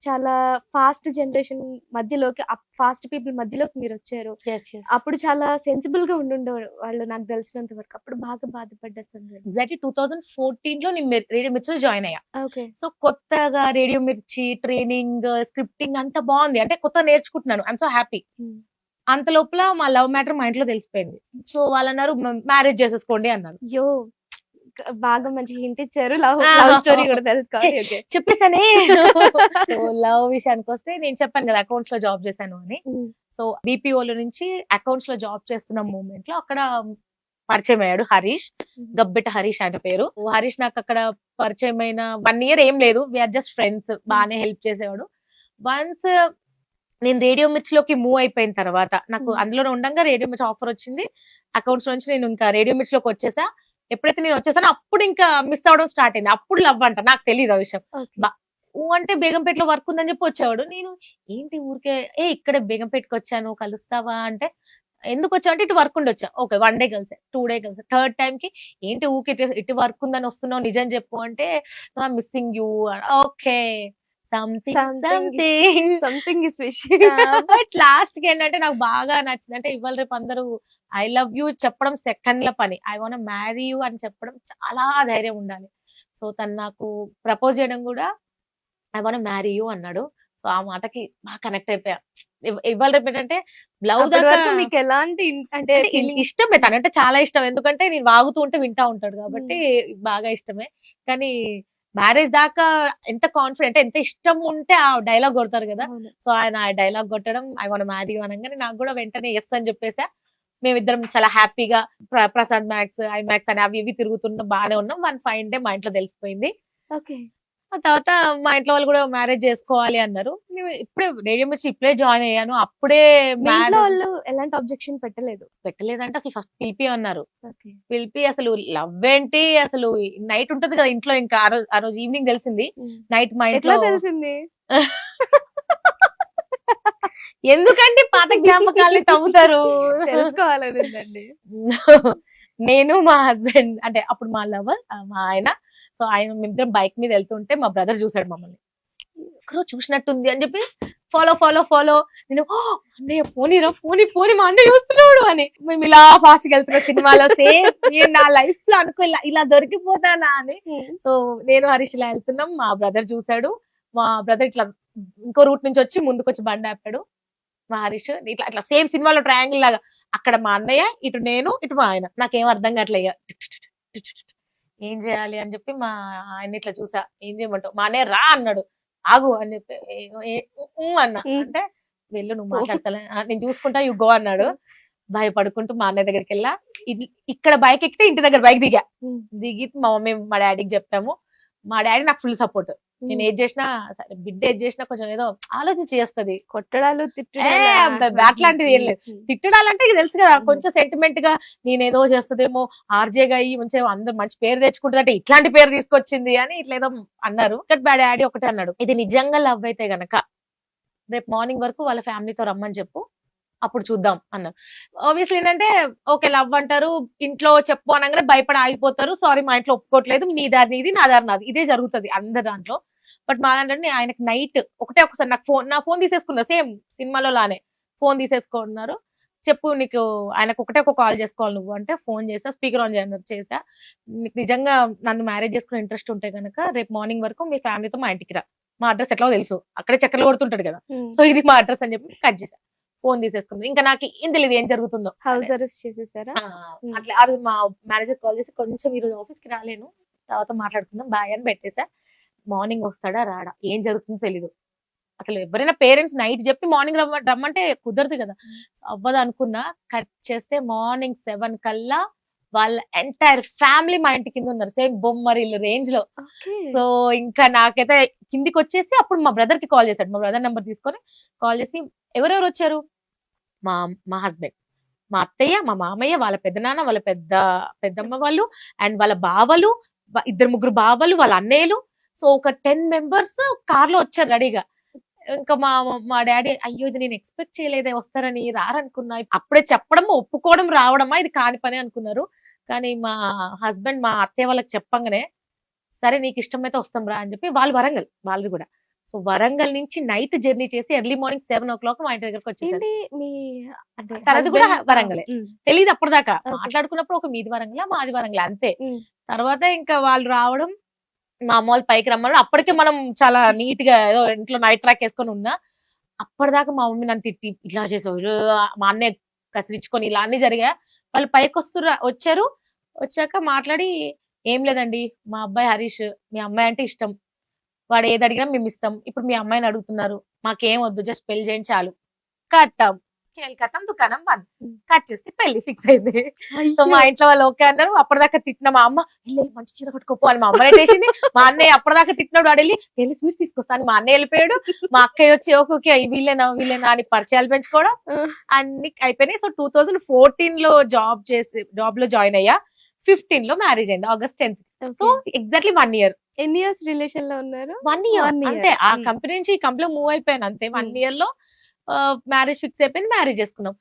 చాలా fast generation మధ్యలోకి fast people మధ్యలోకి మీరొచ్చారు. Yes, yes. అప్పుడు చాలా సెన్సిబుల్‌గా ఉండుండే వాళ్ళు నాకు తెలిసినంత వరకు. అప్పుడు బాగా బాధపడ్డ సందర్భం. ఎగ్జాక్ట్లీ 2014 లో నేను రేడియో మిర్చిలో జాయిన్ అయ్యా. ఓకే. సో కొత్తగా రేడియో మిర్చి ట్రైనింగ్, స్క్రిప్టింగ్ అంతా బాగుంది. అంటే కొత్త నేర్చుకుంటున్నాను. I'm so happy. హ్మ్. అంత లోపల మా లవ్ మ్యాటర్ మా ఇంట్లో తెలిసిపోయింది. సో వాళ్ళన్నారు మ్యారేజ్ చేసేసుకోండి అన్నారు. అయ్యో! బాగా మంచి హింట్ ఇచ్చారు. లవ్ స్టోరీ కూడా తెలుసుకోవాలి. ఓకే. చెప్పేసానే. సో లవ్ విషయానికి వస్తే నేను చెప్పాను కదా అకౌంట్స్ లో జాబ్ చేశాను అని. హ్మ్. సో బీపీఓలో నుంచి అకౌంట్స్ లో జాబ్ చేస్తున్న మూమెంట్ లో అక్కడ పరిచయం అయ్యాడు హరీష్. గబ్బెట హరీష్ ఆయన పేరు. హరీష్ నాకు అక్కడ పరిచయం అయిన 1 year ఏం లేదు. We're just friends. బాగానే హెల్ప్ చేసేవాడు. వన్స్ నేను రేడియో మిర్చ్ లోకి మూవ్ అయిపోయిన తర్వాత నాకు అందులో ఉండగా రేడియో మిర్చ్ ఆఫర్ వచ్చింది. అకౌంట్స్ నుంచి నేను ఇంకా రేడియో మిర్చ్ లోకి వచ్చేసా. ఎప్పుడైతే నేను వచ్చేసానో అప్పుడు ఇంకా మిస్ అవడం స్టార్ట్ అయింది. అప్పుడు లవ్ అంట. నాకు తెలియదు ఆ విషయం. అంటే బేగంపేటలో వర్క్ ఉందని చెప్పి వచ్చేవాడు. నేను ఏంటి ఊరికే ఇక్కడే బేగంపేటకి వచ్చాను కలుస్తావా అంటే, ఎందుకు వచ్చావు అంటే ఇటు వర్క్ ఉండి వచ్చా. ఓకే 1 day కలిసా, 2 day కలిసా. థర్డ్ టైం కి ఏంటి ఊకే ఇటు వర్క్ ఉందని వస్తున్నావు నిజం చెప్పు అంటే missing you. Okay something is fishing. But last కి ఏంటంటే నాకు బాగా నచ్చింది. అంటే ఇవాళ రేపు అందరూ ఐ లవ్ యూ చెప్పడం సెకండ్ల పని. ఐ వాంట్ మ్యారీ యూ అని చెప్పడం చాలా ధైర్యం ఉండాలి. సో తను నాకు ప్రపోజ్ చేయడం కూడా ఐ వాంట్ మ్యారీ యూ అన్నాడు. సో ఆ మాటకి బాగా కనెక్ట్ అయిపోయా. ఇవాళ రేపు ఏంటంటే లవ్ దాకా మీకు ఎలాంటి అంటే ఇష్టమే. తనంటే చాలా ఇష్టం. ఎందుకంటే నేను వాగుతూ ఉంటే వింటా ఉంటాడు కాబట్టి బాగా ఇష్టమే. కానీ మ్యారేజ్ దాకా ఎంత కాన్ఫిడెంట్, ఎంత ఇష్టం ఉంటే ఆ డైలాగ్ కొడతారు కదా. సో ఆయన ఆ డైలాగ్ కొట్టడం ఐ వాంట్ మ్యారీ యూ అనగానే నాకు కూడా వెంటనే ఎస్ అని చెప్పేసా. మేమిద్దరం చాలా హ్యాపీగా ప్రసాద్ మ్యాక్స్, ఐమాక్స్ అని అవి ఇవి తిరుగుతున్నాం. బాగానే ఉన్నాం. 1 fine day మా ఇంట్లో తెలిసిపోయింది. ఓకే. ఆ తర్వాత మా ఇంట్లో వాళ్ళు కూడా మ్యారేజ్ చేసుకోవాలి అన్నారు. మేము ఇప్పుడే రేడియో మిర్చి ఇప్పుడే జాయిన్ అయ్యాను. అప్పుడే వాళ్ళు ఎలాంటి అబ్జెక్షన్ పెట్టలేదంటే అసలు ఫస్ట్ పిలిపి అన్నారు. ఓకే. పిలిపి అసలు లవ్ ఏంటి అసలు నైట్ ఉంటది కదా ఇంట్లో. ఇంకా ఆ రోజు ఈవినింగ్ తెలిసింది. నైట్ మా ఇంట్లో తెలిసింది. ఎందుకంటే పాత జ్ఞాపకాలని తవ్వుతారు. తెలుసుకోవాలనిందండి. నేను మా హస్బెండ్ అంటే అప్పుడు మా లవర్ మా ఆయన. సో ఆయన మేమిద్దరం బైక్ మీద వెళ్తుంటే మా బ్రదర్ చూసాడు మమ్మల్ని. ఒకరోజు చూసినట్టుంది అని చెప్పి ఫాలో నేను అన్నయ్య పోనీ మా అన్నయ్య చూస్తున్నాడు అని. మేము ఇలా ఫాస్ట్ గా వెళ్తున్నా సినిమాలో. సేమ్ నేను నా లైఫ్ లో అనుకో ఇలా దొరికిపోతానా అని. సో నేను హరీష్ ఇలా వెళ్తున్నాం. మా బ్రదర్ చూసాడు. మా బ్రదర్ ఇట్లా ఇంకో రూట్ నుంచి వచ్చి ముందుకు వచ్చి బండి ఆపాడు. మా హరీష్ ఇట్లా సేమ్ సినిమాలో ట్రయాంగిల్ లాగా అక్కడ మా అన్నయ్య, ఇటు నేను, ఇటు మా ఆయన. నాకేం అర్థం కావట్లే. ఏం చేయాలి అని చెప్పి మా ఆయన ఇట్లా చూసా. ఏం చేయమంటావు? మా అన్నయ్య రా అన్నాడు. ఆగు అని చెప్పి అన్నా. అంటే వెళ్ళు నువ్వు మాట్లాడతలే, నేను చూసుకుంటా యు గో అన్నాడు. భయపడుకుంటూ మా అన్నయ్య దగ్గరికి వెళ్ళా. ఇక్కడ బైక్ ఎక్కితే ఇంటి దగ్గర బైక్ దిగి మా మమ్మీ మా డాడీకి చెప్పాము. మా డాడీ నాకు ఫుల్ సపోర్ట్. నేను ఏది చేసినా సరే, బిడ్డ ఏది చేసినా కొంచెం ఏదో ఆలోచించి చేస్తుంది. కొట్టడాలు అట్లాంటిది ఏం లేదు. తిట్టడాలంటే తెలుసు కదా, కొంచెం సెంటిమెంట్ గా నేనేదో చేస్తుందేమో, ఆర్జేగా అయ్యి మంచిగా అందరు మంచి పేరు తెచ్చుకుంటుందంటే ఇట్లాంటి పేరు తీసుకొచ్చింది అని ఇట్లా ఏదో అన్నారు. మా డాడీ ఒకటే అన్నాడు, ఇది నిజంగా లవ్ అయితే గనక రేపు మార్నింగ్ వరకు వాళ్ళ ఫ్యామిలీతో రమ్మని చెప్పు, అప్పుడు చూద్దాం అన్నారు. ఆబ్వియస్లీ ఏంటంటే ఓకే లవ్ అంటారు, ఇంట్లో చెప్పు అనగానే భయపడి ఆగిపోతారు. సారీ మా ఇంట్లో ఒప్పుకోవట్లేదు, నీ దారి నీది నా దారి నాది, ఇదే జరుగుతుంది అందరి దాంట్లో. బట్ మా దాంట్లో ఆయనకు నైట్ ఒకసారి నా ఫోన్ తీసేసుకున్నారు. సేమ్ సినిమాలో లానే ఫోన్ తీసేసుకున్నారు. చెప్పు నీకు ఆయనకు ఒక కాల్ చేసుకోవాలి నువ్వు అంటే ఫోన్ చేసా, స్పీకర్ ఆన్ చేసా. నీకు నిజంగా నన్ను మ్యారేజ్ చేసుకునే ఇంట్రెస్ట్ ఉంటే కనుక రేపు మార్నింగ్ వరకు మీ ఫ్యామిలీతో మా ఇంటికి రా. మా అడ్రస్ ఎట్లా తెలుసు, అక్కడే చక్కర్లు కొడుతుంటాడు కదా, సో ఇది మా అడ్రస్ అని చెప్పి కట్ చేశా. ఫోన్ తీసేసుకుంది. ఇంకా నాకు ఏం తెలియదు ఏం జరుగుతుందో. హౌస్ అరెస్ట్ చేసేసారా? అట్లా ఆ రోజు మా మేనేజర్ కాల్ చేసి కొంచెం ఈరోజు ఆఫీస్ కి రాలేను, తర్వాత మాట్లాడుకుందాం బాయ్ అని పెట్టేసా. మార్నింగ్ వస్తాడా రాడా ఏం జరుగుతుందో తెలీదు. అసలు ఎవరైనా పేరెంట్స్ నైట్ చెప్పి మార్నింగ్ రమ్మంటే కుదరదు కదా, అవ్వదు అనుకున్నా. కట్ చేస్తే మార్నింగ్ 7 కల్లా వాళ్ళ ఎంటైర్ ఫ్యామిలీ మా ఇంటి కింద ఉన్నారు. సేమ్ బొమ్మరిల్లు రేంజ్ లో. సో ఇంకా నాకైతే కిందికి వచ్చేసి అప్పుడు మా బ్రదర్ కి కాల్ చేశాడు. మా బ్రదర్ నెంబర్ తీసుకొని కాల్ చేసి ఎవరెవరు వచ్చారు, మా హస్బెండ్, మా అత్తయ్య, మా మామయ్య, వాళ్ళ పెద్దనాన్న, వాళ్ళ పెద్దమ్మ వాళ్ళు అండ్ వాళ్ళ బావలు, 2-3 బావలు, వాళ్ళ అన్నయ్యలు. సో ఒక 10 members కార్ లో వచ్చారు రెడీగా. ఇంకా మా డాడీ అయ్యో ఇది నేను ఎక్స్పెక్ట్ చేయలేదే వస్తారని, రారనుకున్నా. అప్పుడే చెప్పడం ఒప్పుకోవడం రావడమా ఇది కాని పని అనుకున్నారు. కానీ మా హస్బెండ్ మా అత్తయ్య వాళ్ళకి చెప్పంగానే సరే నీకు ఇష్టమైతే వస్తాం రా అని చెప్పి, వాళ్ళు వరంగల్ వాళ్ళది కూడా. సో వరంగల్ నుంచి నైట్ జర్నీ చేసి ఎర్లీ మార్నింగ్ 7 o'clock మా ఇంటి దగ్గరకు వచ్చేసారు. ఏంటి మీ అంటే తనది కూడా husband- వరంగలే. ఉమ్, తెలియదు అప్పటిదాకా. Okay. మాట్లాడుకున్నప్పుడు ఒక మీది వరంగలా మాది వరంగలా అంతే. ఉమ్, తర్వాత ఇంకా వాళ్ళు రావడం, మా అమ్మ వాళ్ళు పైకి రమ్మని, అప్పటికే మనం చాలా నీట్ గా ఏదో ఇంట్లో నైట్ ట్రాక్ వేసుకొని ఉన్నా. అప్పటిదాకా మా మమ్మీ నన్ను తిట్టి ఇలా చేసావు, మా అన్నయ్య కసిరించుకొని ఇలా అన్ని జరిగా. వాళ్ళు పైకి వచ్చారు. వచ్చాక మాట్లాడి, ఏం లేదండి మా అబ్బాయి హరీష్, మీ అమ్మాయి అంటే ఇష్టం, వాడు ఏది అడిగినా మేము ఇస్తాం. ఇప్పుడు మీ అమ్మాయిని అడుగుతున్నారు, మాకేం వద్దు, జస్ట్ పెళ్లి చేయండి చాలు. కట్టాం కథం దుకాణం బంద్. కట్ చేస్తే పెళ్లి ఫిక్స్ అయింది. సో మా అయ్యో. ఇంట్లో వాళ్ళు ఓకే అన్నారు. అప్పటిదాకా తిట్టిన మా అమ్మ, వెళ్ళి మంచి చీర కట్టుకోపో అని మా అమ్మ వేసింది. మా అన్నయ్య అప్పటిదాకా తిట్టినాడు, వాడు వెళ్ళి స్వీట్స్ తీసుకొస్తాను. మా అన్నయ్య వెళ్ళిపోయాడు. మా అక్కయ్య వచ్చి ఓకే వీళ్ళేనా అని పరిచయాలు పెంచుకోవడం అన్ని అయిపోయినాయి. సో 2014 లో జాబ్ లో జాయిన్ అయ్యా. 15 లో మ్యారేజ్ అయింది, August 10th. So exactly 1 year. ఎన్ని ఇయర్స్ రిలేషన్ లో ఉన్నారు? 1 year 1 year. అంతే. ఆ కంపెనీ నుంచి ఈ కంపెనీ మూవ్ అయిపోయాను అంతే. 1 year లో మ్యారేజ్ ఫిక్స్ అయిపోయింది, మ్యారేజ్ చేసుకున్నాం.